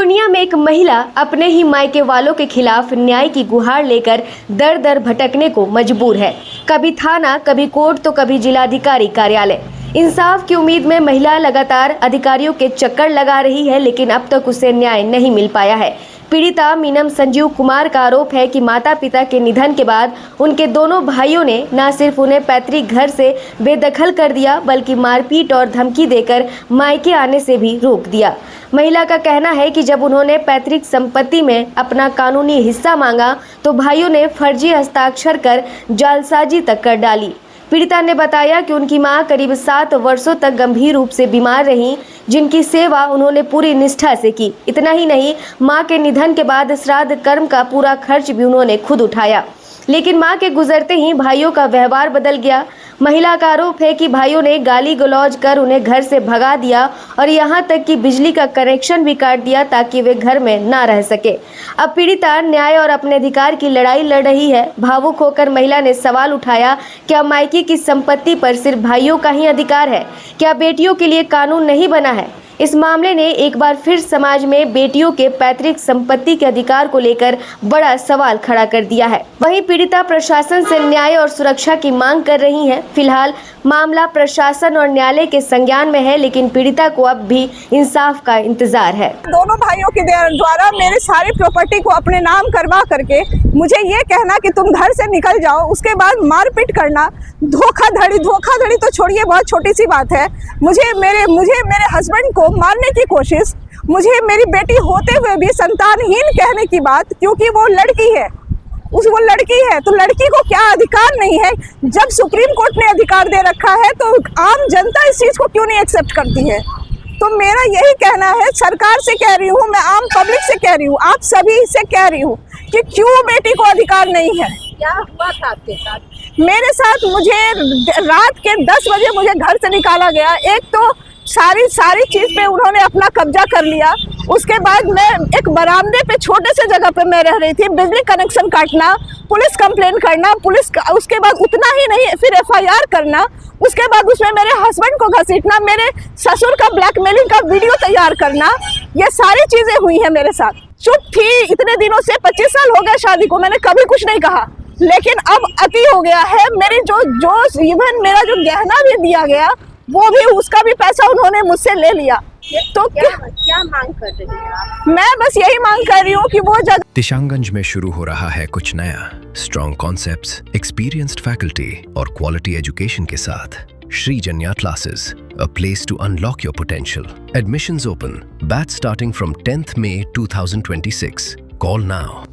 पूर्णिया में एक महिला अपने ही मायके वालों के खिलाफ न्याय की गुहार लेकर दर दर भटकने को मजबूर है। कभी थाना, कभी कोर्ट तो कभी जिलाधिकारी कार्यालय। इंसाफ की उम्मीद में महिला लगातार अधिकारियों के चक्कर लगा रही है, लेकिन अब तक उसे न्याय नहीं मिल पाया है। पीड़िता मीनम संजीव कुमार का आरोप है कि माता पिता के निधन के बाद उनके दोनों भाइयों ने न सिर्फ उन्हें पैतृक घर से बेदखल कर दिया, बल्कि मारपीट और धमकी देकर मायके आने से भी रोक दिया। महिला का कहना है कि जब उन्होंने पैतृक संपत्ति में अपना कानूनी हिस्सा मांगा तो भाइयों ने फर्जी हस्ताक्षर कर जालसाजी तक कर डाली। पीड़िता ने बताया कि उनकी मां करीब 7 वर्षों तक गंभीर रूप से बीमार रहीं, जिनकी सेवा उन्होंने पूरी निष्ठा से की। इतना ही नहीं, मां के निधन के बाद श्राद्ध कर्म का पूरा खर्च भी उन्होंने खुद उठाया, लेकिन मां के गुजरते ही भाइयों का व्यवहार बदल गया। महिला का आरोप है कि भाइयों ने गाली गलौज कर उन्हें घर से भगा दिया और यहां तक कि बिजली का कनेक्शन भी काट दिया ताकि वे घर में ना रह सके। अब पीड़िता न्याय और अपने अधिकार की लड़ाई लड़ रही है। भावुक होकर महिला ने सवाल उठाया, क्या मायके की संपत्ति पर सिर्फ भाइयों का ही अधिकार है? क्या बेटियों के लिए कानून नहीं बना है? इस मामले ने एक बार फिर समाज में बेटियों के पैतृक संपत्ति के अधिकार को लेकर बड़ा सवाल खड़ा कर दिया है। वहीं पीड़िता प्रशासन से न्याय और सुरक्षा की मांग कर रही है। फिलहाल मामला प्रशासन और न्यायालय के संज्ञान में है, लेकिन पीड़िता को अब भी इंसाफ का इंतजार है। दोनों भाइयों के द्वारा मेरे सारी प्रॉपर्टी को अपने नाम करवा करके मुझे ये कहना कि तुम घर से निकल जाओ, उसके बाद मारपीट करना, धोखाधड़ी तो छोड़िए, बहुत छोटी सी बात है। मुझे मेरे हस्बैंड को मारने की कोशिश, मुझे मेरी बेटी होते हुए भी संतानहीन कहने की बात, क्योंकि वो लड़की है, वो लड़की है तो लड़की को क्या अधिकार नहीं है? जब सुप्रीम कोर्ट ने अधिकार दे रखा है तो आम जनता इस चीज को क्यों नहीं एक्सेप्ट करती है? तो मेरा यही कहना है, सरकार से कह रही हूँ, मैं आम पब्लिक से कह रही हूँ, आप सभी से कह रही हूँ कि क्यों बेटी को अधिकार नहीं है। क्या हुआ था आपके साथ? मेरे साथ मुझे रात के 10 बजे मुझे घर से निकाला गया। एक तो सारी चीज पे उन्होंने अपना कब्जा कर लिया। उसके बाद मैं एक बरामदे पे छोटे से जगह पे मैं रह रही थी, बिजली कनेक्शन काटना, पुलिस कंप्लेन करना, उसके बाद उतना ही नहीं, फिर FIR करना, उसके बाद उसमें मेरे हस्बैंड को घसीटना, मेरे ससुर का ब्लैकमेलिंग का वीडियो तैयार करना, ये सारी चीजें हुई हैं मेरे साथ। चुप थी इतने दिनों से, 25 साल हो गए शादी को, मैंने कभी कुछ नहीं कहा, लेकिन अब अति हो गया है। मेरे जो इवन मेरा जो गहना भी दिया गया, वो भी, उसका भी पैसा उन्होंने मुझसे ले लिया। तो क्या मांग कर रही हैं आप? मैं बस यही मांग कर रही हूँ कि वो जगह। दिशांगंज में शुरू हो रहा है कुछ नया। स्ट्रॉन्ग कॉन्सेप्ट्स, एक्सपीरियंस्ड फैकल्टी और क्वालिटी एजुकेशन के साथ Shri Janya classes, a place to unlock your potential. Admissions open. Batch starting from 10th May 2026. Call now.